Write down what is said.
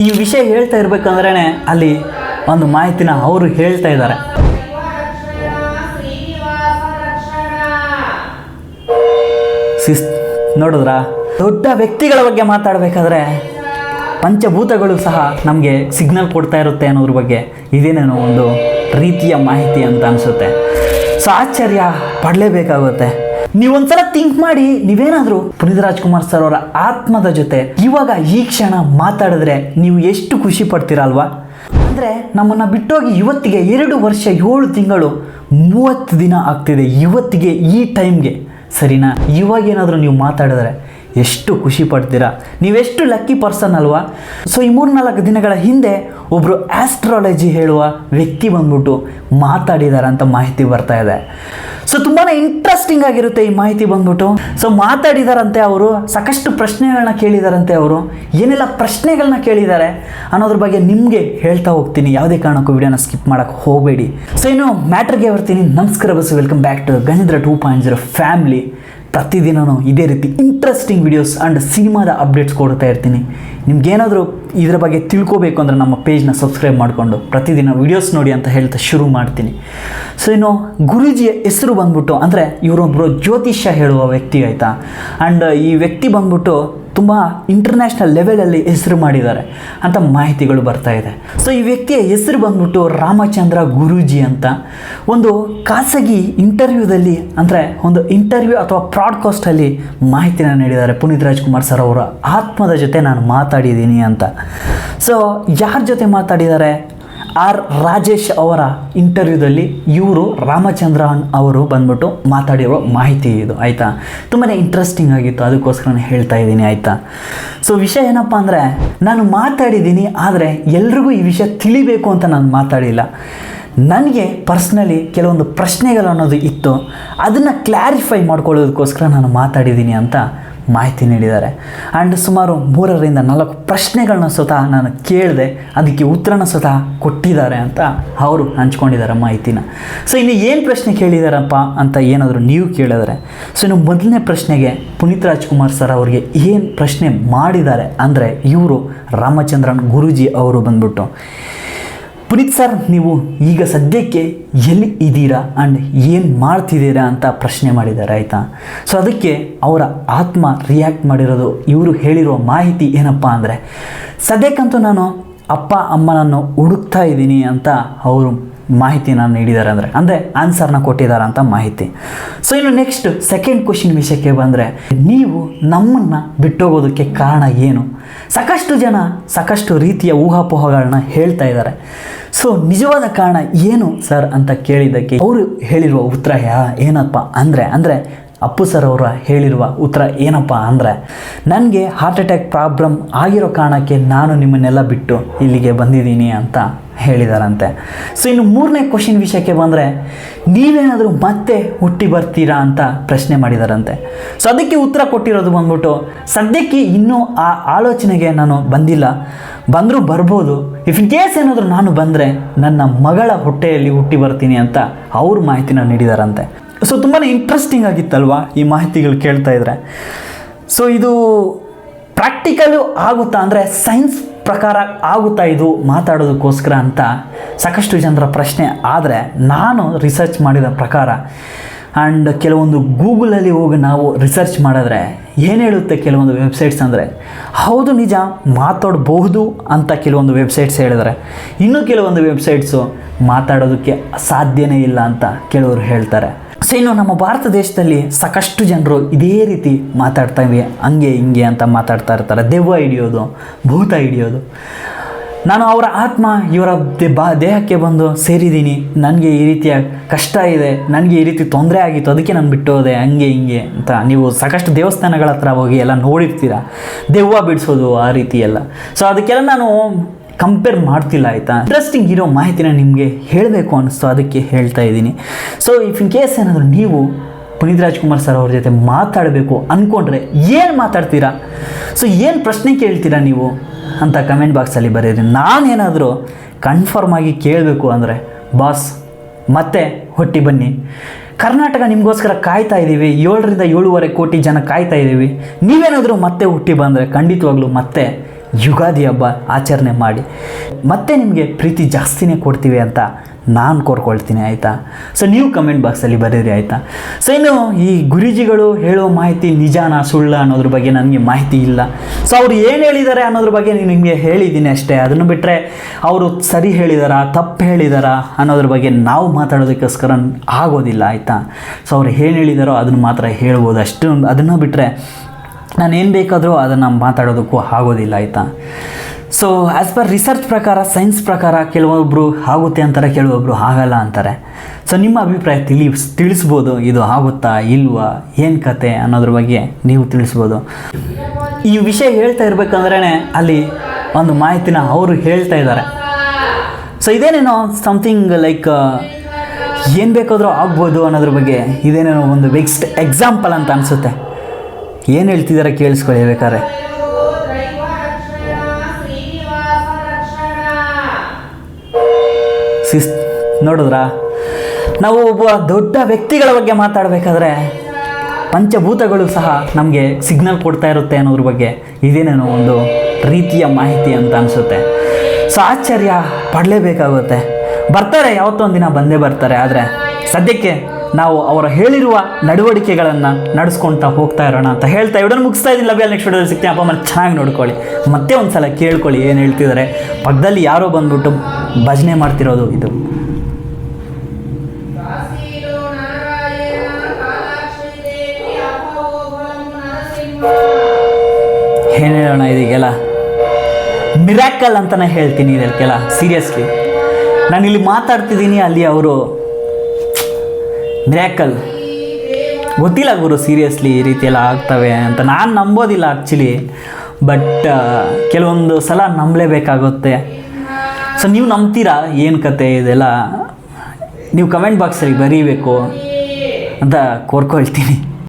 ಈ ವಿಷಯ ಹೇಳ್ತಾ ಇರ್ಬೇಕಂದ್ರೆ ಅಲ್ಲಿ ಒಂದು ಮಾಹಿತಿನ ಅವರು ಹೇಳ್ತಾ ಇದ್ದಾರೆ. ನೋಡಿದ್ರಾ, ದೊಡ್ಡ ವ್ಯಕ್ತಿಗಳ ಬಗ್ಗೆ ಮಾತಾಡಬೇಕಾದ್ರೆ ಪಂಚಭೂತಗಳು ಸಹ ನಮಗೆ ಸಿಗ್ನಲ್ ಕೊಡ್ತಾ ಇರುತ್ತೆ ಅನ್ನೋದ್ರ ಬಗ್ಗೆ ಇದೇನೇನೋ ಒಂದು ರೀತಿಯ ಮಾಹಿತಿ ಅಂತ ಅನಿಸುತ್ತೆ. ಸೊ ಆಶ್ಚರ್ಯ ಪಡಲೇಬೇಕಾಗುತ್ತೆ. ನೀವೊಂದ್ಸಲ ಥಿಂಕ್ ಮಾಡಿ, ನೀವೇನಾದರೂ ಪುನೀತ್ ರಾಜ್ಕುಮಾರ್ ಸರ್ ಅವರ ಆತ್ಮದ ಜೊತೆ ಇವಾಗ ಈ ಕ್ಷಣ ಮಾತಾಡಿದ್ರೆ ನೀವು ಎಷ್ಟು ಖುಷಿ ಪಡ್ತೀರಾ ಅಲ್ವಾ? ಅಂದರೆ ನಮ್ಮನ್ನು ಬಿಟ್ಟೋಗಿ ಇವತ್ತಿಗೆ 2 ವರ್ಷ 7 ತಿಂಗಳು 30 ದಿನ ಆಗ್ತಿದೆ ಇವತ್ತಿಗೆ ಈ ಟೈಮ್ಗೆ, ಸರಿನಾ? ಇವಾಗೇನಾದರೂ ನೀವು ಮಾತಾಡಿದ್ರೆ ಎಷ್ಟು ಖುಷಿ ಪಡ್ತೀರಾ? ನೀವೆಷ್ಟು ಲಕ್ಕಿ ಪರ್ಸನ್ ಅಲ್ವಾ? ಸೊ ಈ 3-4 ದಿನಗಳ ಹಿಂದೆ ಒಬ್ಬರು ಆಸ್ಟ್ರಾಲಜಿ ಹೇಳುವ ವ್ಯಕ್ತಿ ಬಂದ್ಬಿಟ್ಟು ಮಾತಾಡಿದ್ದಾರೆ ಅಂತ ಮಾಹಿತಿ ಬರ್ತಾ ಇದೆ. ಸೊ ತುಂಬಾ ಇಂಟ್ರೆಸ್ಟಿಂಗ್ ಆಗಿರುತ್ತೆ ಈ ಮಾಹಿತಿ ಬಂದ್ಬಿಟ್ಟು. ಸೊ ಮಾತಾಡಿದಾರಂತೆ ಅವರು, ಸಾಕಷ್ಟು ಪ್ರಶ್ನೆಗಳನ್ನ ಕೇಳಿದಾರಂತೆ ಅವರು. ಏನೆಲ್ಲ ಪ್ರಶ್ನೆಗಳನ್ನ ಕೇಳಿದ್ದಾರೆ ಅನ್ನೋದ್ರ ಬಗ್ಗೆ ನಿಮಗೆ ಹೇಳ್ತಾ ಹೋಗ್ತೀನಿ. ಯಾವುದೇ ಕಾರಣಕ್ಕೂ ವಿಡಿಯೋನ ಸ್ಕಿಪ್ ಮಾಡೋಕ್ಕೆ ಹೋಗಬೇಡಿ. ಸೊ ಇನ್ನು ಮ್ಯಾಟ್ರಿಗೆ ಬರ್ತೀನಿ. ನಮಸ್ಕಾರ ಬಸ್, welcome back to Gajendra 2.0 family. ಪ್ರತಿದಿನವೂ ಇದೇ ರೀತಿ ಇಂಟ್ರೆಸ್ಟಿಂಗ್ ವಿಡಿಯೋಸ್ ಆ್ಯಂಡ್ ಸಿನಿಮಾದ ಅಪ್ಡೇಟ್ಸ್ ಕೊಡ್ತಾ ಇರ್ತೀನಿ. ನಿಮ್ಗೇನಾದರೂ ಇದರ ಬಗ್ಗೆ ತಿಳ್ಕೋಬೇಕು ಅಂದರೆ ನಮ್ಮ ಪೇಜ್ನ ಸಬ್ಸ್ಕ್ರೈಬ್ ಮಾಡಿಕೊಂಡು ಪ್ರತಿದಿನ ವಿಡಿಯೋಸ್ ನೋಡಿ ಅಂತ ಹೇಳ್ತಾ ಶುರು ಮಾಡ್ತೀನಿ. ಸೊ ಇನ್ನು ಗುರೂಜಿಯ ಹೆಸರು ಬಂದ್ಬಿಟ್ಟು, ಅಂದರೆ ಇವರೊಬ್ಬರು ಜ್ಯೋತಿಷ್ಯ ಹೇಳುವ ವ್ಯಕ್ತಿ ಆಯಿತಾ. ಆ್ಯಂಡ್ ಈ ವ್ಯಕ್ತಿ ಬಂದ್ಬಿಟ್ಟು ತುಂಬ ಇಂಟರ್ನ್ಯಾಷನಲ್ ಲೆವೆಲಲ್ಲಿ ಹೆಸರು ಮಾಡಿದ್ದಾರೆ ಅಂತ ಮಾಹಿತಿಗಳು ಬರ್ತಾ ಇದೆ. ಸೊ ಈ ವ್ಯಕ್ತಿಯ ಹೆಸರು ಬಂದ್ಬಿಟ್ಟು ರಾಮಚಂದ್ರ ಗುರೂಜಿ ಅಂತ. ಒಂದು ಖಾಸಗಿ ಇಂಟರ್ವ್ಯೂದಲ್ಲಿ, ಅಂದರೆ ಒಂದು ಇಂಟರ್ವ್ಯೂ ಅಥವಾ ಪ್ರಾಡ್ಕಾಸ್ಟಲ್ಲಿ ಮಾಹಿತಿನ ನೀಡಿದ್ದಾರೆ. ಪುನೀತ್ ರಾಜ್ಕುಮಾರ್ ಸರ್ ಅವರ ಆತ್ಮದ ಜೊತೆ ನಾನು ಮಾತಾಡಿದ್ದೀನಿ ಅಂತ. ಸೊ ಯಾರ ಜೊತೆ ಮಾತಾಡಿದ್ದಾರೆ? ಆರ್ ರಾಜೇಶ್ ಅವರ ಇಂಟರ್ವ್ಯೂದಲ್ಲಿ ಇವರು ರಾಮಚಂದ್ರನ್ ಅವರು ಬಂದ್ಬಿಟ್ಟು ಮಾತಾಡಿರೋ ಮಾಹಿತಿ ಇದು ಆಯಿತಾ. ತುಂಬಾ ಇಂಟ್ರೆಸ್ಟಿಂಗ್ ಆಗಿತ್ತು, ಅದಕ್ಕೋಸ್ಕರ ಹೇಳ್ತಾ ಇದ್ದೀನಿ ಆಯಿತಾ. ಸೊ ವಿಷಯ ಏನಪ್ಪ ಅಂದರೆ, ನಾನು ಮಾತಾಡಿದ್ದೀನಿ, ಆದರೆ ಎಲ್ರಿಗೂ ಈ ವಿಷಯ ತಿಳಿಬೇಕು ಅಂತ ನಾನು ಮಾತಾಡಿಲ್ಲ. ನನಗೆ ಪರ್ಸ್ನಲಿ ಕೆಲವೊಂದು ಪ್ರಶ್ನೆಗಳು ಅನ್ನೋದು ಇತ್ತು, ಅದನ್ನು ಕ್ಲಾರಿಫೈ ಮಾಡ್ಕೊಳ್ಳೋದಕ್ಕೋಸ್ಕರ ನಾನು ಮಾತಾಡಿದ್ದೀನಿ ಅಂತ ಮಾಹಿತಿ ನೀಡಿದ್ದಾರೆ. ಆ್ಯಂಡ್ ಸುಮಾರು 3-4 ಪ್ರಶ್ನೆಗಳನ್ನ ಸ್ವತಃ ನಾನು ಕೇಳಿದೆ, ಅದಕ್ಕೆ ಉತ್ತರನ ಸ್ವತಃ ಕೊಟ್ಟಿದ್ದಾರೆ ಅಂತ ಅವರು ಹಂಚ್ಕೊಂಡಿದ್ದಾರೆ ಮಾಹಿತಿನ. ಸೊ ಇನ್ನು ಏನು ಪ್ರಶ್ನೆ ಕೇಳಿದಾರಪ್ಪ ಅಂತ ಏನಾದರೂ ನೀವು ಕೇಳಿದರೆ, ಸೊ ಇನ್ನು ಮೊದಲನೇ ಪ್ರಶ್ನೆಗೆ ಪುನೀತ್ ರಾಜ್ಕುಮಾರ್ ಸರ್ ಅವರಿಗೆ ಏನು ಪ್ರಶ್ನೆ ಮಾಡಿದ್ದಾರೆ ಅಂದರೆ, ಇವರು ರಾಮಚಂದ್ರನ್ ಗುರೂಜಿ ಅವರು ಬಂದ್ಬಿಟ್ಟು, ಪುನೀತ್ ಸರ್ ನೀವು ಈಗ ಸದ್ಯಕ್ಕೆ ಎಲ್ಲಿ ಇದ್ದೀರಾ ಆ್ಯಂಡ್ ಏನು ಮಾಡ್ತಿದ್ದೀರಾ ಅಂತ ಪ್ರಶ್ನೆ ಮಾಡಿದ್ದಾರೆ ಆಯಿತಾ. ಸೊ ಅದಕ್ಕೆ ಅವರ ಆತ್ಮ ರಿಯಾಕ್ಟ್ ಮಾಡಿರೋದು, ಇವರು ಹೇಳಿರೋ ಮಾಹಿತಿ ಏನಪ್ಪ ಅಂದರೆ, ಸದ್ಯಕ್ಕಂತೂ ನಾನು ಅಪ್ಪ ಅಮ್ಮನನ್ನು ಹುಡುಕ್ತಾ ಇದ್ದೀನಿ ಅಂತ ಅವರು ಮಾಹಿತಿನ ನೀಡಿದ್ದಾರೆ. ಅಂದರೆ ಆನ್ಸರ್ನ ಕೊಟ್ಟಿದ್ದಾರೆ ಅಂತ ಮಾಹಿತಿ. ಸೊ ಇನ್ನು ನೆಕ್ಸ್ಟ್ ಸೆಕೆಂಡ್ ಕ್ವಶನ್ ವಿಷಯಕ್ಕೆ ಬಂದರೆ, ನೀವು ನಮ್ಮನ್ನು ಬಿಟ್ಟೋಗೋದಕ್ಕೆ ಕಾರಣ ಏನು? ಸಾಕಷ್ಟು ಜನ ಸಾಕಷ್ಟು ರೀತಿಯ ಊಹಾಪೋಹಗಳನ್ನ ಹೇಳ್ತಾ ಇದ್ದಾರೆ. ಸೊ ನಿಜವಾದ ಕಾರಣ ಏನು ಸರ್ ಅಂತ ಕೇಳಿದ್ದಕ್ಕೆ ಅವರು ಹೇಳಿರುವ ಉತ್ತರ ಏನಪ್ಪ ಅಂದರೆ ಅಪ್ಪು ಸರ್ ಅವರ ಹೇಳಿರುವ ಉತ್ತರ ಏನಪ್ಪ ಅಂದರೆ, ನನಗೆ ಹಾರ್ಟ್ ಅಟ್ಯಾಕ್ ಪ್ರಾಬ್ಲಮ್ ಆಗಿರೋ ಕಾರಣಕ್ಕೆ ನಾನು ನಿಮ್ಮನ್ನೆಲ್ಲ ಬಿಟ್ಟು ಇಲ್ಲಿಗೆ ಬಂದಿದ್ದೀನಿ ಅಂತ ಹೇಳಿದಾರಂತೆ. ಸೊ ಇನ್ನು 3ನೇ ಕ್ವಶನ್ ವಿಷಯಕ್ಕೆ ಬಂದರೆ, ನೀವೇನಾದರೂ ಮತ್ತೆ ಹುಟ್ಟಿ ಬರ್ತೀರಾ ಅಂತ ಪ್ರಶ್ನೆ ಮಾಡಿದಾರಂತೆ. ಸೊ ಅದಕ್ಕೆ ಉತ್ತರ ಕೊಟ್ಟಿರೋದು ಬಂದ್ಬಿಟ್ಟು, ಸದ್ಯಕ್ಕೆ ಇನ್ನೂ ಆ ಆಲೋಚನೆಗೆ ನಾನು ಬಂದಿಲ್ಲ, ಬಂದರೂ ಬರ್ಬೋದು. ಇಫ್ ಇನ್ ಕೇಸ್ ಏನಾದರೂ ನಾನು ಬಂದರೆ ನನ್ನ ಮಗಳ ಹೊಟ್ಟೆಯಲ್ಲಿ ಹುಟ್ಟಿ ಬರ್ತೀನಿ ಅಂತ ಅವರು ಮಾಹಿತಿನ ನೀಡಿದಾರಂತೆ. ಸೊ ತುಂಬಾ ಇಂಟ್ರೆಸ್ಟಿಂಗ್ ಆಗಿತ್ತಲ್ವಾ ಈ ಮಾಹಿತಿಗಳು ಕೇಳ್ತಾ ಇದ್ರೆ. ಸೊ ಇದು ಪ್ರಾಕ್ಟಿಕಲು ಆಗುತ್ತಾ ಅಂದರೆ ಸೈನ್ಸ್ ಪ್ರಕಾರ ಆಗುತ್ತಾ ಇದು ಮಾತಾಡೋದಕ್ಕೋಸ್ಕರ ಅಂತ ಸಾಕಷ್ಟು ಜನರ ಪ್ರಶ್ನೆ. ಆದರೆ ನಾನು ರಿಸರ್ಚ್ ಮಾಡಿದ ಪ್ರಕಾರ ಆ್ಯಂಡ್ ಕೆಲವೊಂದು ಗೂಗಲಲ್ಲಿ ಹೋಗಿ ನಾವು ರಿಸರ್ಚ್ ಮಾಡಿದ್ರೆ ಏನು ಹೇಳುತ್ತೆ ಕೆಲವೊಂದು ವೆಬ್ಸೈಟ್ಸ್ ಅಂದರೆ, ಹೌದು ನಿಜ ಮಾತಾಡಬಹುದು ಅಂತ ಕೆಲವೊಂದು ವೆಬ್ಸೈಟ್ಸ್ ಹೇಳಿದರೆ, ಇನ್ನೂ ಕೆಲವೊಂದು ವೆಬ್ಸೈಟ್ಸು ಮಾತಾಡೋದಕ್ಕೆ ಸಾಧ್ಯನೇ ಇಲ್ಲ ಅಂತ ಕೆಲವರು ಹೇಳ್ತಾರೆ. ಸೊ ಇನ್ನು ನಮ್ಮ ಭಾರತ ದೇಶದಲ್ಲಿ ಸಾಕಷ್ಟು ಜನರು ಇದೇ ರೀತಿ ಮಾತಾಡ್ತಾ ಇವೆ, ಹಂಗೆ ಹಿಂಗೆ ಅಂತ ಮಾತಾಡ್ತಾ ಇರ್ತಾರೆ. ದೆವ್ವ ಹಿಡಿಯೋದು, ಭೂತ ಹಿಡಿಯೋದು. ನಾನು ಅವರ ಆತ್ಮ ಇವರ ದೇಹಕ್ಕೆ ಬಂದು ಸೇರಿದ್ದೀನಿ, ನನಗೆ ಈ ರೀತಿಯ ಕಷ್ಟ ಇದೆ, ನನಗೆ ಈ ರೀತಿ ತೊಂದರೆ ಆಗಿತ್ತು, ಅದಕ್ಕೆ ನಾನು ಬಿಟ್ಟು ಹೋದೆ, ಹಂಗೆ ಹಿಂಗೆ ಅಂತ ನೀವು ಸಾಕಷ್ಟು ದೇವಸ್ಥಾನಗಳ ಹತ್ರ ಹೋಗಿ ಎಲ್ಲ ನೋಡಿರ್ತೀರ, ದೆವ್ವ ಬಿಡಿಸೋದು ಆ ರೀತಿ ಎಲ್ಲ. ಸೊ ಅದಕ್ಕೆಲ್ಲ ನಾನು ಕಂಪೇರ್ ಮಾಡ್ತಿಲ್ಲ ಆಯಿತಾ. ಇಂಟ್ರೆಸ್ಟಿಂಗ್ ಇರೋ ಮಾಹಿತಿನ ನಿಮಗೆ ಹೇಳಬೇಕು ಅನ್ನಿಸ್ತು, ಅದಕ್ಕೆ ಹೇಳ್ತಾ ಇದ್ದೀನಿ. ಸೊ ಇಫ್ ಇನ್ ಕೇಸ್ ಏನಾದರೂ ನೀವು ಪುನೀತ್ ರಾಜ್ಕುಮಾರ್ ಸರ್ ಅವ್ರ ಜೊತೆ ಮಾತಾಡಬೇಕು ಅಂದ್ಕೊಂಡ್ರೆ ಏನು ಮಾತಾಡ್ತೀರಾ? ಸೊ ಏನು ಪ್ರಶ್ನೆ ಕೇಳ್ತೀರಾ ನೀವು ಅಂತ ಕಮೆಂಟ್ ಬಾಕ್ಸಲ್ಲಿ ಬರೀರಿ. ನಾನೇನಾದರೂ ಕನ್ಫರ್ಮ್ ಆಗಿ ಕೇಳಬೇಕು ಅಂದರೆ, ಬಾಸ್ ಮತ್ತೆ ಹೊಟ್ಟಿ ಬನ್ನಿ, ಕರ್ನಾಟಕ ನಿಮಗೋಸ್ಕರ ಕಾಯ್ತಾ ಇದ್ದೀವಿ, 7 ರಿಂದ 7.5 ಕೋಟಿ ಜನ ಕಾಯ್ತಾ ಇದ್ದೀವಿ, ನೀವೇನಾದರೂ ಮತ್ತೆ ಹುಟ್ಟಿ ಬಂದರೆ ಖಂಡಿತವಾಗ್ಲೂ ಮತ್ತೆ ಯುಗಾದಿ ಹಬ್ಬ ಆಚರಣೆ ಮಾಡಿ ಮತ್ತೆ ನಿಮಗೆ ಪ್ರೀತಿ ಜಾಸ್ತಿನೇ ಕೊಡ್ತೀವಿ ಅಂತ ನಾನು ಕೋರ್ಕೊಳ್ತೀನಿ, ಆಯಿತಾ. ಸೊ ನೀವು ಕಮೆಂಟ್ ಬಾಕ್ಸಲ್ಲಿ ಬರೀರಿ, ಆಯಿತಾ. ಸೊ ಇನ್ನು ಈ ಗುರೂಜಿಗಳು ಹೇಳೋ ಮಾಹಿತಿ ನಿಜಾನ ಸುಳ್ಳ ಅನ್ನೋದ್ರ ಬಗ್ಗೆ ನನಗೆ ಮಾಹಿತಿ ಇಲ್ಲ. ಸೊ ಅವರು ಏನು ಹೇಳಿದ್ದಾರೆ ಅನ್ನೋದ್ರ ಬಗ್ಗೆ ನಿಮಗೆ ಹೇಳಿದ್ದೀನಿ ಅಷ್ಟೇ. ಅದನ್ನು ಬಿಟ್ಟರೆ ಅವರು ಸರಿ ಹೇಳಿದಾರಾ ತಪ್ಪು ಹೇಳಿದಾರಾ ಅನ್ನೋದ್ರ ಬಗ್ಗೆ ನಾವು ಮಾತಾಡೋದಕ್ಕೋಸ್ಕರ ಆಗೋದಿಲ್ಲ, ಆಯಿತಾ. ಸೊ ಅವ್ರು ಏನು ಹೇಳಿದಾರೋ ಅದನ್ನು ಮಾತ್ರ ಹೇಳ್ಬೋದು ಅಷ್ಟು. ಅದನ್ನು ಬಿಟ್ಟರೆ ನಾನು ಏನು ಬೇಕಾದರೂ ಅದನ್ನು ಮಾತಾಡೋದಕ್ಕೂ ಆಗೋದಿಲ್ಲ, ಆಯಿತಾ. ಸೊ ಆ್ಯಸ್ ಪರ್ ರಿಸರ್ಚ್ ಪ್ರಕಾರ, ಸೈನ್ಸ್ ಪ್ರಕಾರ ಕೆಲವೊಬ್ಬರು ಆಗುತ್ತೆ ಅಂತಾರೆ, ಕೆಲವೊಬ್ಬರು ಆಗಲ್ಲ ಅಂತಾರೆ. ಸೊ ನಿಮ್ಮ ಅಭಿಪ್ರಾಯ ತಿಳಿಸ್ಬೋದು, ಇದು ಆಗುತ್ತಾ ಇಲ್ವಾ ಏನು ಕತೆ ಅನ್ನೋದ್ರ ಬಗ್ಗೆ ನೀವು ತಿಳಿಸ್ಬೋದು. ಈ ವಿಷಯ ಹೇಳ್ತಾ ಇರಬೇಕಂದ್ರೇ ಅಲ್ಲಿ ಒಂದು ಮಾಹಿತಿನ ಅವರು ಹೇಳ್ತಾ ಇದ್ದಾರೆ. ಸೊ ಇದೇನೇನೋ ಸಮಥಿಂಗ್ ಲೈಕ್ ಏನು ಬೇಕಾದರೂ ಆಗ್ಬೋದು ಅನ್ನೋದ್ರ ಬಗ್ಗೆ ಇದೇನೇನೋ ಒಂದು ಬೆಸ್ಟ್ ಎಕ್ಸಾಂಪಲ್ ಅಂತ ಅನಿಸುತ್ತೆ. ಏನು ಹೇಳ್ತಿದ್ದಾರೆ ಕೇಳಿಸ್ಕೊಳ್ಳಿ ಬೇಕಾದ್ರೆ. ನೋಡಿದ್ರಾ, ನಾವು ಒಬ್ಬ ದೊಡ್ಡ ವ್ಯಕ್ತಿಗಳ ಬಗ್ಗೆ ಮಾತಾಡಬೇಕಾದ್ರೆ ಪಂಚಭೂತಗಳು ಸಹ ನಮಗೆ ಸಿಗ್ನಲ್ ಕೊಡ್ತಾ ಇರುತ್ತೆ ಅನ್ನೋದ್ರ ಬಗ್ಗೆ ಇದೇನೇನೋ ಒಂದು ರೀತಿಯ ಮಾಹಿತಿ ಅಂತ ಅನಿಸುತ್ತೆ. ಸೊ ಆಶ್ಚರ್ಯ ಪಡಲೇಬೇಕಾಗುತ್ತೆ. ಬರ್ತಾರೆ, ಯಾವತ್ತೊಂದು ದಿನ ಬಂದೇ ಬರ್ತಾರೆ. ಆದರೆ ಸದ್ಯಕ್ಕೆ ನಾವು ಅವರ ಹೇಳಿರುವ ನಡವಳಿಕೆಗಳನ್ನು ನಡೆಸ್ಕೊಳ್ತಾ ಹೋಗ್ತಾ ಇರೋಣ ಅಂತ ಹೇಳ್ತಾ ಇವಡನ್ನು ಮುಗಿಸ್ತಾ ಇದ್ದೀನಿ. ಲವ್ ನೆಕ್ಸ್ಟ್ ವಿಡಿಯೋದಲ್ಲಿ ಸಿಗ್ತೀನಿ. ಅಪ್ಪ ಅಮ್ಮನ ಚೆನ್ನಾಗಿ ನೋಡ್ಕೊಳ್ಳಿ. ಮತ್ತೆ ಒಂದು ಸಲ ಕೇಳ್ಕೊಳ್ಳಿ ಏನು ಹೇಳ್ತಿದ್ದಾರೆ. ಪಕ್ಕದಲ್ಲಿ ಯಾರೋ ಬಂದ್ಬಿಟ್ಟು ಭಜನೆ ಮಾಡ್ತಿರೋದು ಇದು. ಏನು ಹೇಳೋಣ, ಇದಕ್ಕೆಲ್ಲ ಮಿರಾಕಲ್ ಅಂತಲೇ ಹೇಳ್ತೀನಿ. ಇದಕ್ಕೆಲ್ಲ ಸೀರಿಯಸ್ಲಿ ನಾನಿಲ್ಲಿ ಮಾತಾಡ್ತಿದ್ದೀನಿ, ಅಲ್ಲಿ ಅವರು ಮಿರಾಕಲ್ ಗೊತ್ತಿಲ್ಲ ಗುರು, ಸೀರಿಯಸ್ಲಿ ಈ ರೀತಿ ಎಲ್ಲ ಆಗ್ತವೆ ಅಂತ ನಾನು ನಂಬೋದಿಲ್ಲ ಆ್ಯಕ್ಚುಲಿ. ಬಟ್ ಕೆಲವೊಂದು ಸಲ ನಂಬಲೇಬೇಕಾಗುತ್ತೆ. ಸೊ ನೀವು ನಂಬ್ತೀರಾ ಏನು ಕತೆ ಇದೆಲ್ಲ ನೀವು ಕಮೆಂಟ್ ಬಾಕ್ಸಲ್ಲಿ ಬರೀಬೇಕು ಅಂತ ಕೋರ್ಕೊಳ್ತೀನಿ.